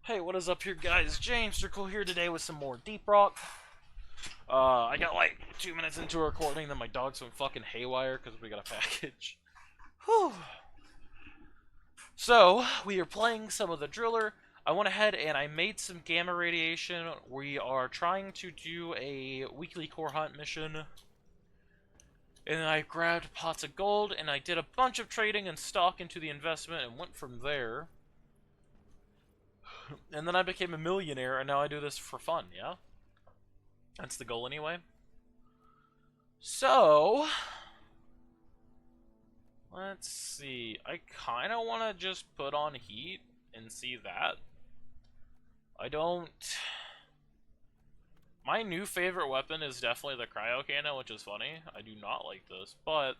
Hey, what is up here, guys? James Strickle here today with some more Deep Rock. I got like 2 minutes into a recording, then my dogs went fucking haywire because we got a package. Whew. So, we are playing some of the Driller. I went ahead and I made some gamma radiation. We are trying to do a weekly core hunt mission. And I grabbed pots of gold, and I did a bunch of trading and stock into the investment and went from there. And then I became a millionaire, and now I do this for fun, yeah? That's the goal anyway. So, let's see. I kind of want to just put on heat and see that. I don't... My new favorite weapon is definitely the cryo cannon, which is funny. I do not like this, but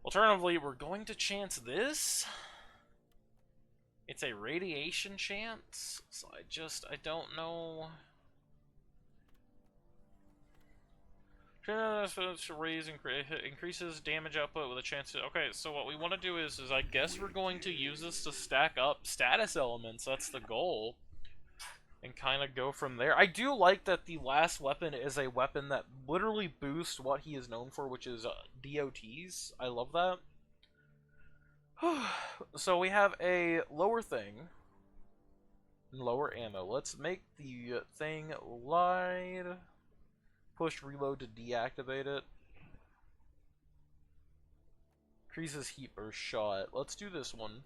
alternatively, we're going to chance this. It's a radiation chance, so I don't know. Raise increases damage output with a chance to. Okay, so what we want to do is I guess we're going to use this to stack up status elements. That's the goal, and kind of go from there. I do like that the last weapon is a weapon that literally boosts what he is known for, which is DOTs. I love that. So we have a lower thing, lower ammo. Let's make the thing light. Push reload to deactivate it. Increases heat burst shot. Let's do this one.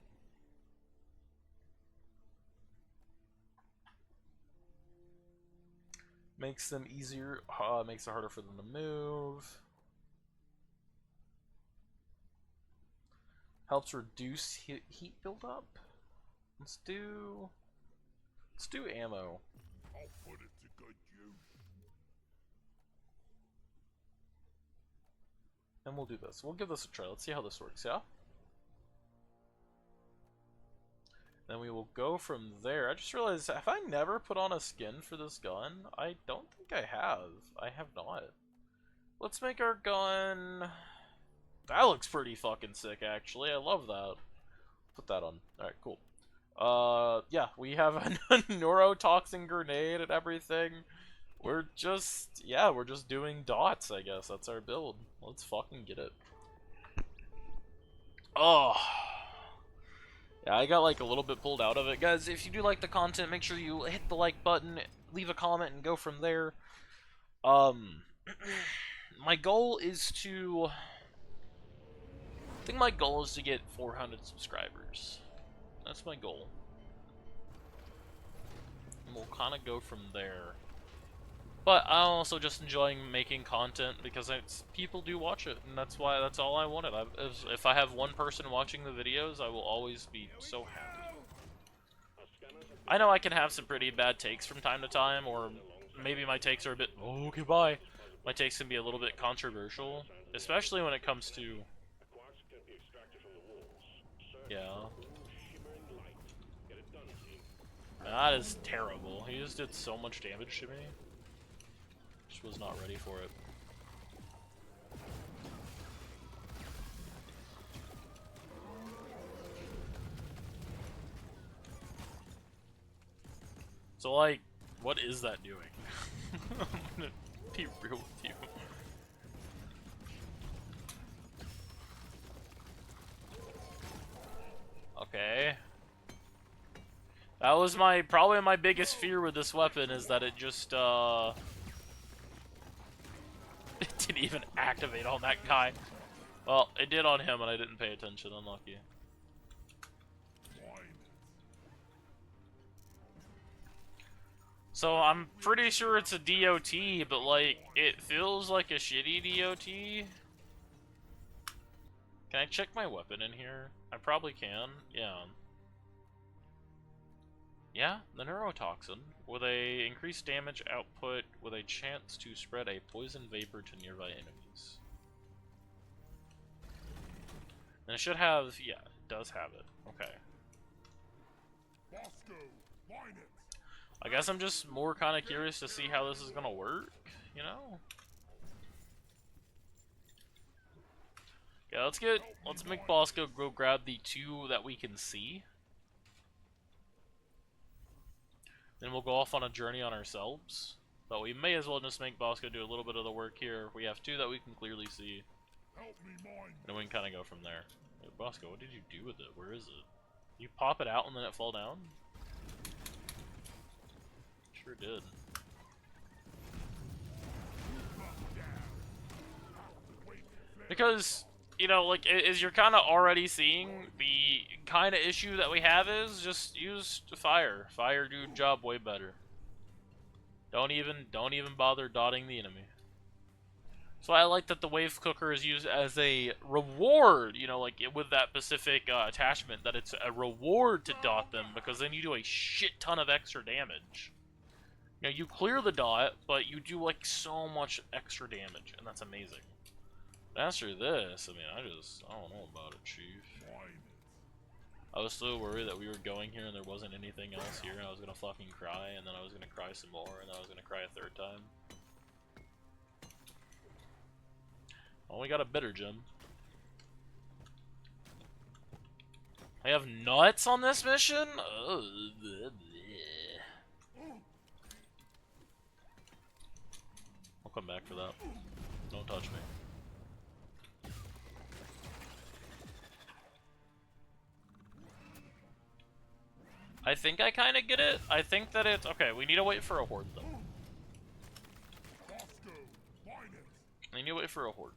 Makes them easier. Makes it harder for them to move. Helps reduce heat buildup. Let's do ammo. I'll put it to good use. And we'll do this. We'll give this a try. Let's see how this works, yeah? Then we will go from there. I just realized, have I never put on a skin for this gun? I don't think I have. I have not. Let's make our gun... That looks pretty fucking sick, actually. I love that. Put that on. Alright, cool. Yeah, we have a neurotoxin grenade and everything. We're just doing dots, I guess. That's our build. Let's fucking get it. Oh. Yeah, I got like a little bit pulled out of it. Guys, if you do like the content, make sure you hit the like button, leave a comment, and go from there. My goal is to... I think my goal is to get 400 subscribers. That's my goal. And we'll kind of go from there. But I'm also just enjoying making content because people do watch it, and that's all I wanted. If I have one person watching the videos, I will always be so happy. I know I can have some pretty bad takes from time to time, or maybe my takes are a bit... Oh, okay, bye. My takes can be a little bit controversial, especially when it comes to... Yeah. That is terrible. He just did so much damage to me. Just was not ready for it. So, like, what is that doing? I'm gonna be real with you. Okay. That was probably my biggest fear with this weapon, is that it just, it didn't even activate on that guy. Well, it did on him and I didn't pay attention, unlucky. So I'm pretty sure it's a DOT, but like, it feels like a shitty DOT. Can I check my weapon in here? I probably can, yeah. Yeah, the neurotoxin, with a increased damage output with a chance to spread a poison vapor to nearby enemies. And it should have, yeah, it does have it. Okay. I guess I'm just more kind of curious to see how this is gonna work, you know? Yeah, let's make Bosco go grab the 2 that we can see. Then we'll go off on a journey on ourselves. But we may as well just make Bosco do a little bit of the work here. We have two that we can clearly see. Help me mine. And we can kind of go from there. Hey, Bosco, what did you do with it? Where is it? You pop it out and then it fall down? Sure did. Because, you know, like, as you're kind of already seeing, the kind of issue that we have is just use fire. Fire do job way better. Don't even bother dotting the enemy. So I like that the wave cooker is used as a reward, you know, like with that specific attachment, that it's a reward to dot them, because then you do a shit ton of extra damage. You know, you clear the dot, but you do like so much extra damage, and that's amazing. After this, I mean, I don't know about it, Chief. I was so worried that we were going here and there wasn't anything else here, and I was gonna fucking cry, and then I was gonna cry some more, and then I was gonna cry a third time. Oh, we got a bitter gem. I have nuts on this mission? Oh, bleh, bleh. I'll come back for that. Don't touch me. I think I kind of get it. I think that it's... Okay, we need to wait for a horde, though. We need to wait for a horde.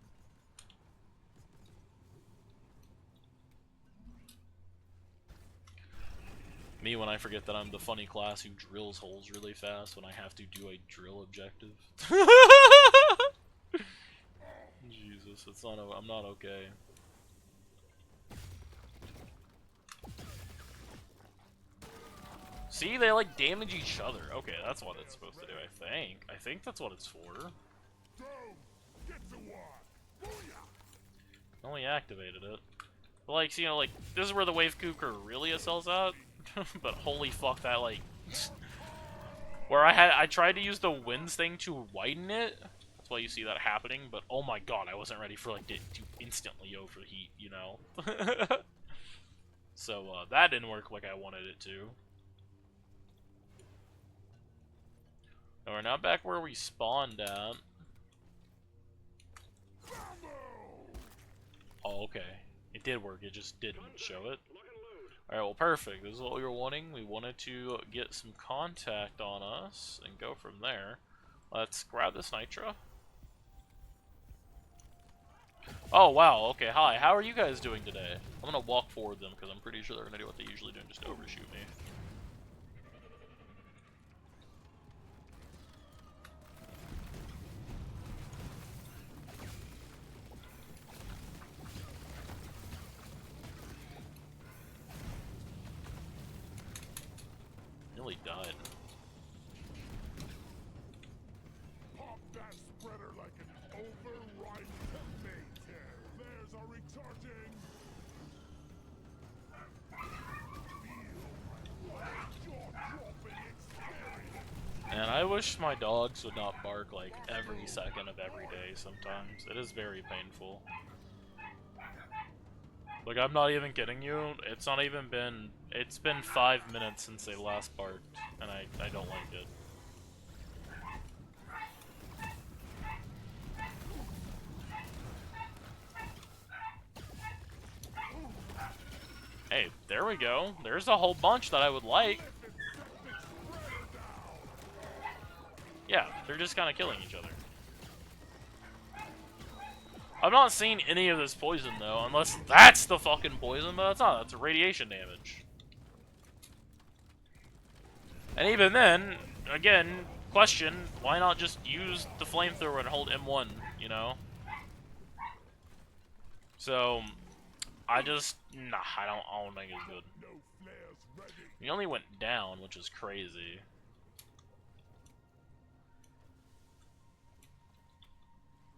Me when I forget that I'm the funny class who drills holes really fast when I have to do a drill objective. Jesus, it's not... I'm not okay. See, they like damage each other. Okay, that's what it's supposed to do, I think. I think that's what it's for. Only activated it. But like, you know, like, this is where the wave cooker really excels out. But holy fuck, that like... where I tried to use the winds thing to widen it. That's why you see that happening, but oh my god, I wasn't ready for like it to instantly overheat, you know? So, that didn't work like I wanted it to. And we're now back where we spawned at. Oh, okay. It did work, it just didn't show it. Alright, well perfect. This is what we were wanting. We wanted to get some contact on us and go from there. Let's grab this nitro. Oh wow, okay, hi. How are you guys doing today? I'm gonna walk forward them because I'm pretty sure they're gonna do what they usually do and just overshoot me. Nearly died. Pop that spreader like an overripe tomato. There's our recharging. And I wish my dogs would not bark like every second of every day sometimes. It is very painful. Like, I'm not even kidding you, it's not even been... It's been 5 minutes since they last barked, and I don't like it. Hey, there we go. There's a whole bunch that I would like. Yeah, they're just kind of killing each other. I'm not seeing any of this poison, though, unless that's the fucking poison, but that's not. That's radiation damage. And even then, again, question, why not just use the flamethrower and hold M1, you know? So, I just, nah, I don't think it's good. He only went down, which is crazy.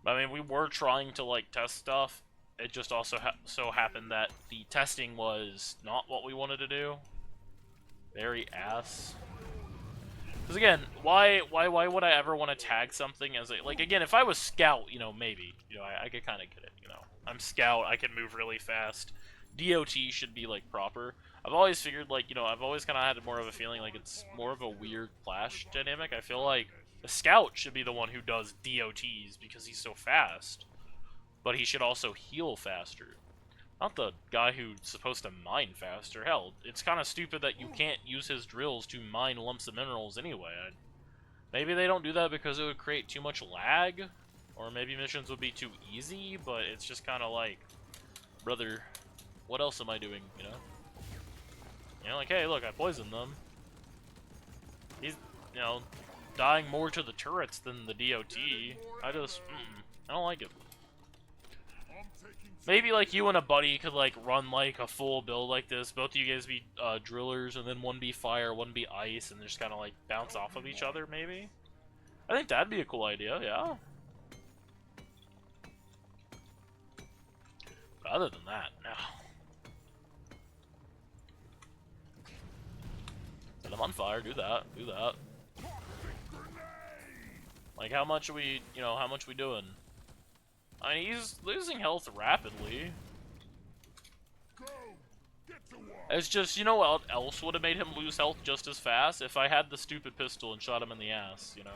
I mean, we were trying to, like, test stuff. It just also so happened that the testing was not what we wanted to do. Very ass. Because again, why would I ever want to tag something as a... Like, again, if I was Scout, you know, maybe. You know, I could kind of get it, you know. I'm Scout, I can move really fast. DOT should be, like, proper. I've always figured, like, you know, I've always kind of had more of a feeling like it's more of a weird clash dynamic. I feel like the scout should be the one who does DOTs because he's so fast, but he should also heal faster. Not the guy who's supposed to mine faster. Hell, it's kind of stupid that you can't use his drills to mine lumps of minerals anyway. Maybe they don't do that because it would create too much lag, or maybe missions would be too easy, but it's just kind of like, brother, what else am I doing, you know? You know, like, hey, look, I poisoned them. He's, you know, dying more to the turrets than the DOT. I don't like it. Maybe, like, you and a buddy could, like, run, like, a full build like this. Both of you guys be drillers, and then one be fire, one be ice, and just kind of, like, bounce off of each other, maybe? I think that'd be a cool idea, yeah. But other than that, no. Set them on fire, do that, do that. Like, how much are we, you know, how much we doing? I mean, he's losing health rapidly. It's just, you know what else would have made him lose health just as fast? If I had the stupid pistol and shot him in the ass, you know?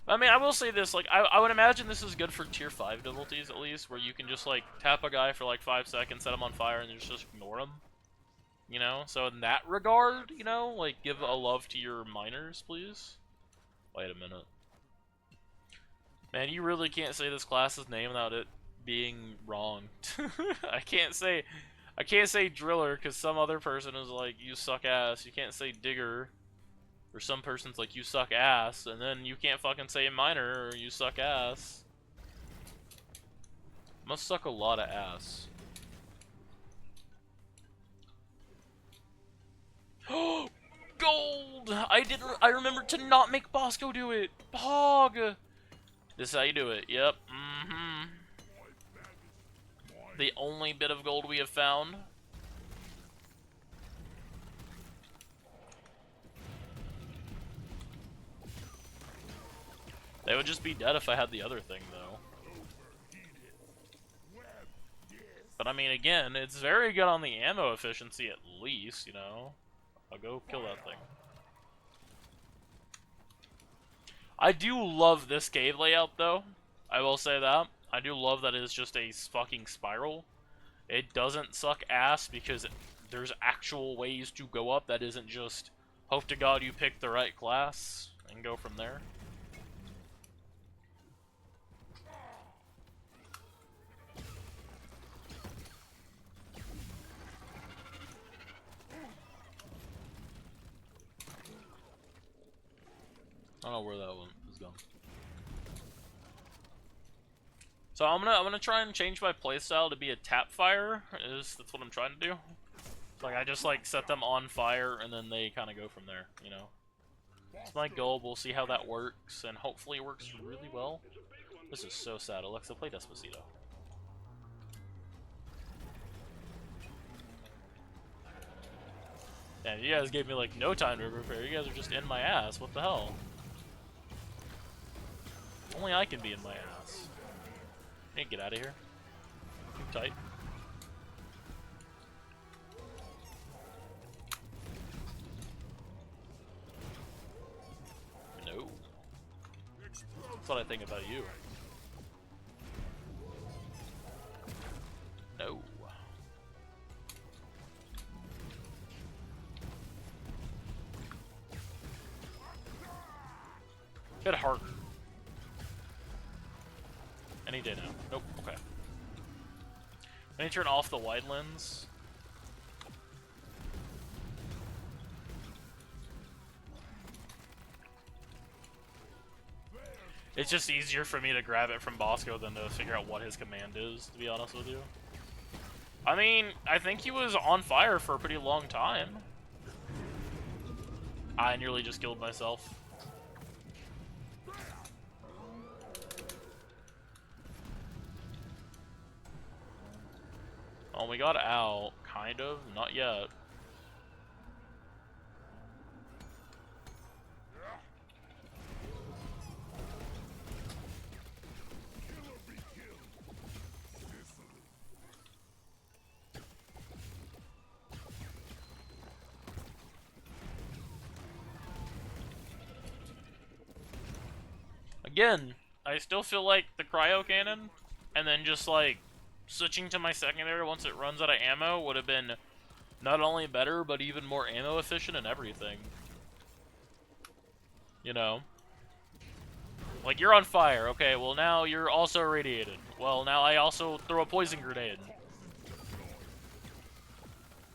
I mean, I will say this, like, I would imagine this is good for tier 5 difficulties, at least, where you can just, like, tap a guy for, like, 5 seconds, set him on fire, and just ignore him. You know? So in that regard, you know, like, give a love to your miners, please. Wait a minute. Man, you really can't say this class's name without it being wrong. I can't say driller because some other person is like, you suck ass. You can't say digger, or some person's like, you suck ass, and then you can't fucking say miner or you suck ass. Must suck a lot of ass. Gold! I remembered to not make Bosco do it. Pog! This is how you do it. Yep. The only bit of gold we have found. They would just be dead if I had the other thing, though. But I mean, again, it's very good on the ammo efficiency at least, you know? I'll go kill that thing. I do love this cave layout, though. I will say that. I do love that it's just a fucking spiral. It doesn't suck ass because there's actual ways to go up that isn't just hope to God you pick the right class and go from there. I don't know where that one is going. So I'm gonna try and change my playstyle to be a tap fire. That's what I'm trying to do. Like, I just like set them on fire and then they kind of go from there, you know. It's my goal. We'll see how that works, and hopefully it works really well. This is so sad. Alexa, play Despacito. Damn, you guys gave me like no time to repair. You guys are just in my ass. What the hell? Only I can be in my ass. I need to get out of here. Too tight. No. That's what I think about you. No. Hit harder. Any day now. Nope. Okay. I need to turn off the wide lens. It's just easier for me to grab it from Bosco than to figure out what his command is, to be honest with you. I mean, I think he was on fire for a pretty long time. I nearly just killed myself. Oh, we got out, kind of, not yet. again, I still feel like the cryo cannon, and then just like switching to my secondary once it runs out of ammo would have been not only better, but even more ammo efficient and everything. You know? Like, you're on fire, okay, well now you're also irradiated. Well, now I also throw a poison grenade.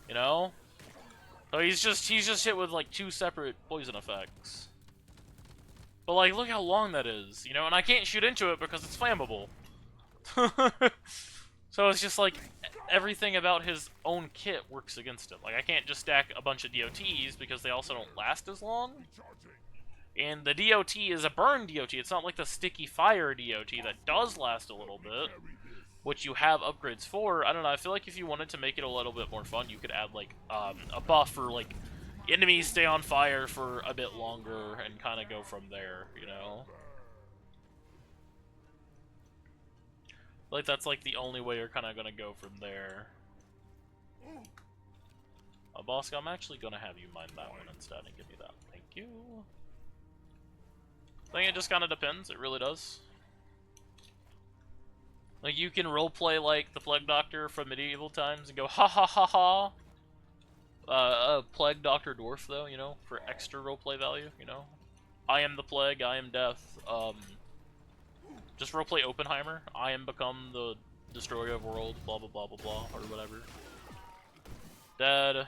You know? So he's just hit with like 2 separate poison effects. But like, look how long that is, you know? And I can't shoot into it because it's flammable. So it's just like, everything about his own kit works against him. Like, I can't just stack a bunch of DOTs because they also don't last as long. And the DOT is a burn DOT. It's not like the sticky fire DOT that does last a little bit, which you have upgrades for. I don't know, I feel like if you wanted to make it a little bit more fun, you could add like a buff for like enemies stay on fire for a bit longer and kind of go from there, you know? Like, that's like the only way you're kind of gonna go from there. Boss, I'm actually gonna have you mine that one instead and give me that. Thank you. I think it just kind of depends. It really does. Like, you can roleplay like the Plague Doctor from medieval times and go, ha ha ha ha. Plague Doctor Dwarf, though, you know, for extra roleplay value, you know. I am the Plague, I am Death. Just roleplay Oppenheimer. I am become the destroyer of worlds, blah blah blah blah blah, or whatever. Dead.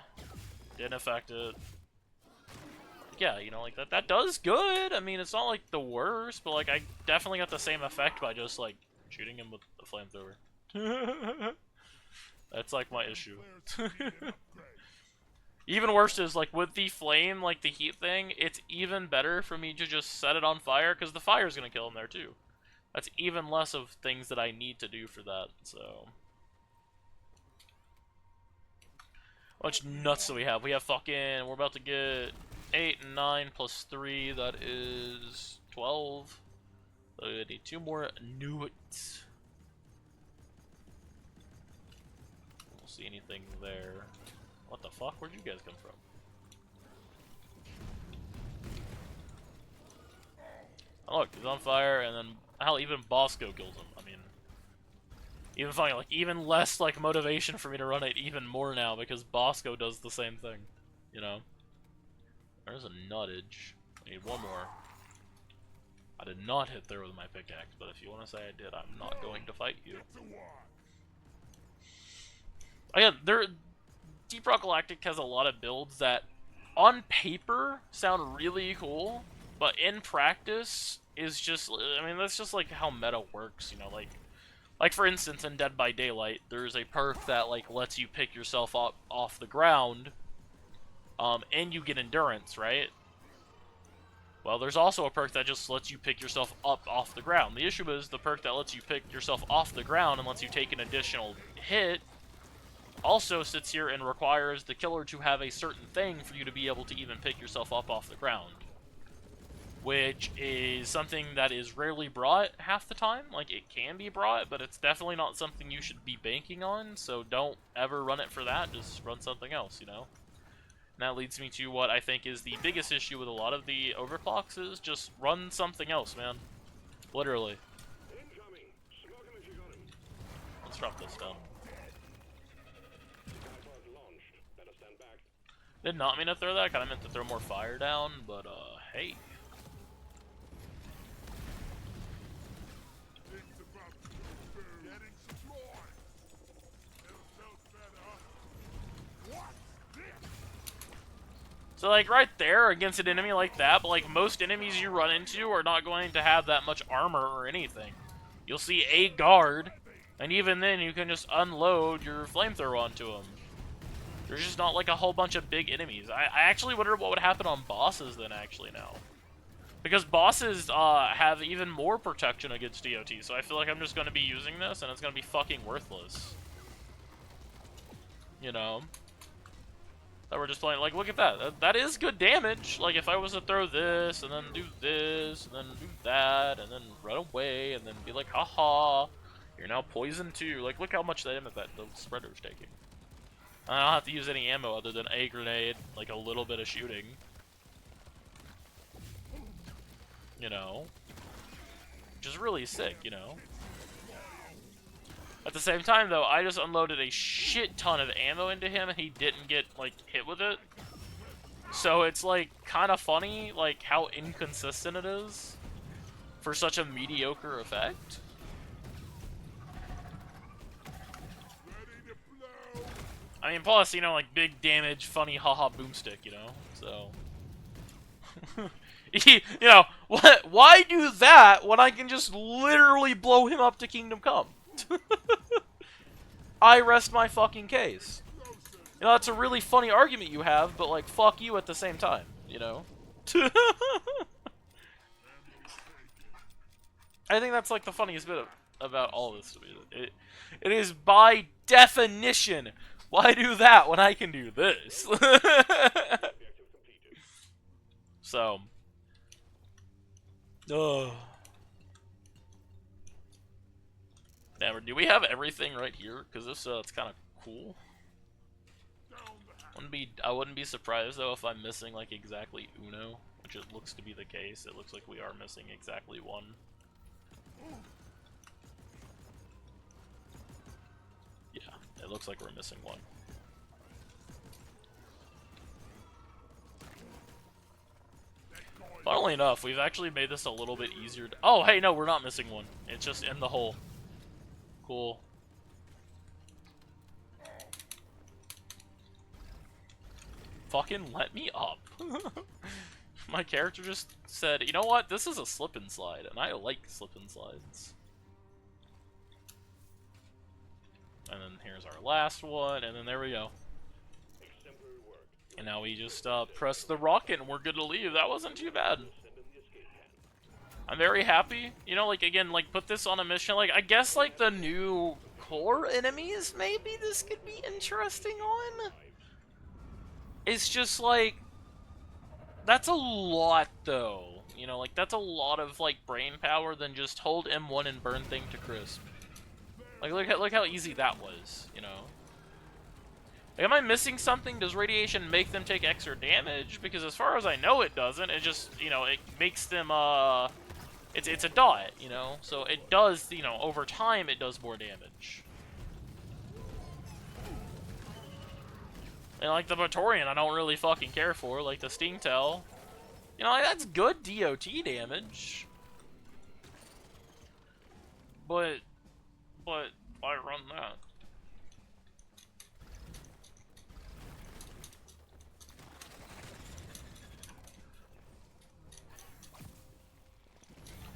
Didn't affect it. Yeah, you know, like, that does good. I mean, it's not, like, the worst, but, like, I definitely got the same effect by just, like, shooting him with the flamethrower. That's, like, my issue. Even worse is, like, with the flame, like, the heat thing, it's even better for me to just set it on fire, because the fire's gonna kill him there, too. That's even less of things that I need to do for that, so... How much nuts do we have? We have fucking... We're about to get 8 and 9 plus 3. That is 12. So we need 2 more nuts. Don't see anything there. What the fuck? Where'd you guys come from? Oh, look, he's on fire, and then hell, even Bosco kills him. I mean, even funny, like, even less like motivation for me to run it even more now because Bosco does the same thing, you know. There's a nuttage. I need 1 more. I did not hit there with my pickaxe, but if you want to say I did, I'm not going to fight you. Again, Deep Rock Galactic has a lot of builds that, on paper, sound really cool, but in practice is just, I mean, that's just like how meta works, you know, like for instance, in Dead by Daylight, there's a perk that like lets you pick yourself up off the ground, and you get endurance, right? Well, there's also a perk that just lets you pick yourself up off the ground. The issue is the perk that lets you pick yourself off the ground and lets you take an additional hit also sits here and requires the killer to have a certain thing for you to be able to even pick yourself up off the ground. Which is something that is rarely brought half the time. Like, it can be brought, but it's definitely not something you should be banking on, so don't ever run it for that, just run something else, you know? And that leads me to what I think is the biggest issue with a lot of the overclocks is just run something else, man. Literally. Let's drop this down. Did not mean to throw that, I kind of meant to throw more fire down, but, hey. So, like, right there against an enemy like that, but, like, most enemies you run into are not going to have that much armor or anything. You'll see a guard, and even then you can just unload your flamethrower onto them. There's just not, like, a whole bunch of big enemies. I actually wonder what would happen on bosses then, actually, now. Because bosses have even more protection against DOT, so I feel like I'm just going to be using this, and it's going to be fucking worthless. You know? That we're just playing, like, look at that. That is good damage. Like, if I was to throw this, and then do this, and then do that, and then run away, and then be like, haha, you're now poisoned too. Like, look how much damage that the spreader's taking. I don't have to use any ammo other than a grenade, like a little bit of shooting. You know? which is really sick, you know? At the same time, though, I just unloaded a shit ton of ammo into him, and he didn't get, like, hit with it. So it's, like, kind of funny, like, how inconsistent it is for such a mediocre effect. I mean, plus, you know, like, big damage, funny, haha, boomstick, you know? So... you know, what? Why do that when I can just literally blow him up to Kingdom Come? I rest my fucking case. You know, that's a really funny argument you have, but, like, fuck you at the same time, you know? I think that's, like, the funniest bit about all this to me. It is, by definition, why do that when I can do this? So... Ugh. Damn, do we have everything right here? Because if so, it's kind of cool. I wouldn't be surprised though if I'm missing like exactly Uno, which it looks to be the case. It looks like we are missing exactly one. Yeah, it looks like we're missing one. Funnily enough, we've actually made this a little bit easier to... Oh, hey, no, we're not missing one. It's just in the hole. Cool. Fucking let me up. My character just said, you know what, this is a slip and slide, and I like slip and slides. And then here's our last one, and then there we go. And now we just press the rocket and we're good to leave. That wasn't too bad. I'm very happy. You know, like, again, like, put this on a mission. Like, I guess, like, the new core enemies, maybe this could be interesting on. It's just, like, that's a lot, though. You know, like, that's a lot of, like, brain power than just hold M1 and burn thing to crisp. Like, look how easy that was, you know? Like, am I missing something? Does radiation make them take extra damage? Because as far as I know, it doesn't. It just, you know, it makes them, it's a dot, you know? So it does, you know, over time, it does more damage. And, like, the Praetorian, I don't really fucking care for. Like, the Stingtail. You know, like, that's good DOT damage. But I run that.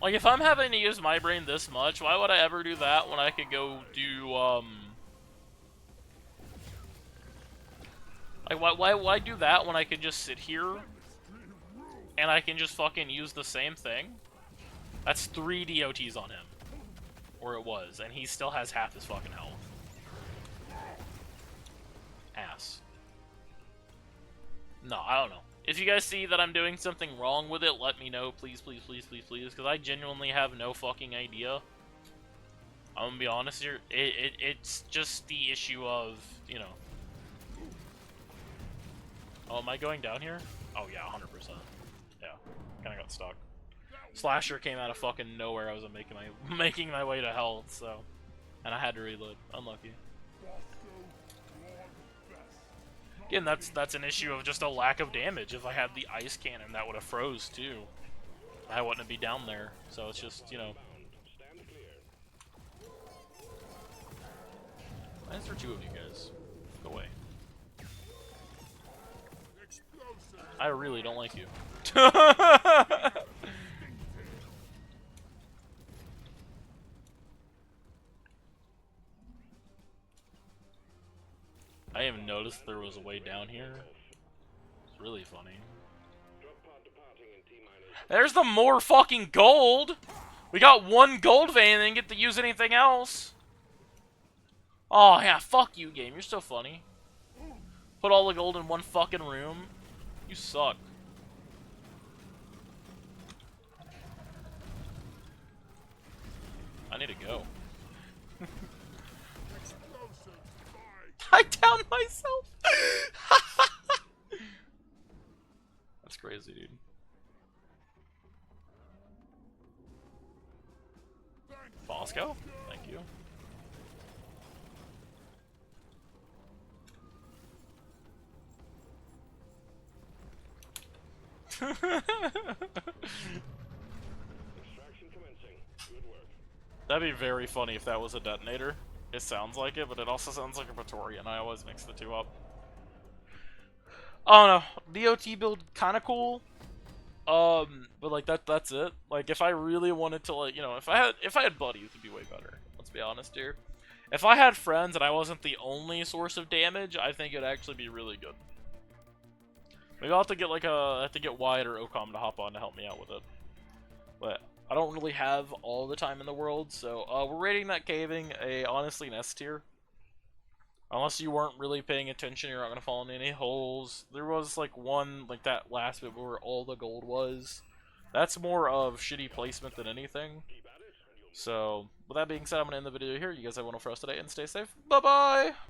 Like, if I'm having to use my brain this much, why would I ever do that when I could go do, like, why do that when I could just sit here, and I can just fucking use the same thing? That's 3 DOTs on him. Or it was, and he still has half his fucking health. Ass. No, I don't know. If you guys see that I'm doing something wrong with it, let me know, please, please, please, please, please, because I genuinely have no fucking idea. I'm gonna be honest here, it's just the issue of, you know... Oh, am I going down here? Oh yeah, 100%. Yeah, kinda got stuck. Slasher came out of fucking nowhere. I was making my way to health, so... And I had to reload. Unlucky. Again, that's an issue of just a lack of damage. If I had the ice cannon, that would have froze too. I wouldn't be down there. So it's just, you know. Why is there 2 of you guys? Go away. I really don't like you. I even noticed there was a way down here. It's really funny. There's the more fucking gold! We got 1 gold vein and didn't get to use anything else. Oh yeah, fuck you, game. You're so funny. Put all the gold in 1 fucking room. You suck. I need to go. I downed myself! That's crazy, dude. let's go. Thank you. That'd be very funny if that was a detonator. It sounds like it, but it also sounds like a Praetorian. I always mix the two up. I don't know. DOT build kind of cool. But like that's it. Like if I really wanted to, like, you know, if I had buddies, it'd be way better. Let's be honest here. If I had friends and I wasn't the only source of damage, I think it'd actually be really good. Maybe I'll have to get like Wyatt or Ocom to hop on to help me out with it. But I don't really have all the time in the world, so we're rating that caving honestly an S tier. Unless you weren't really paying attention, you're not gonna fall in any holes. There was like one, like that last bit where all the gold was. That's more of shitty placement than anything. So, with that being said, I'm gonna end the video here. You guys have one for us today, and stay safe. Bye bye!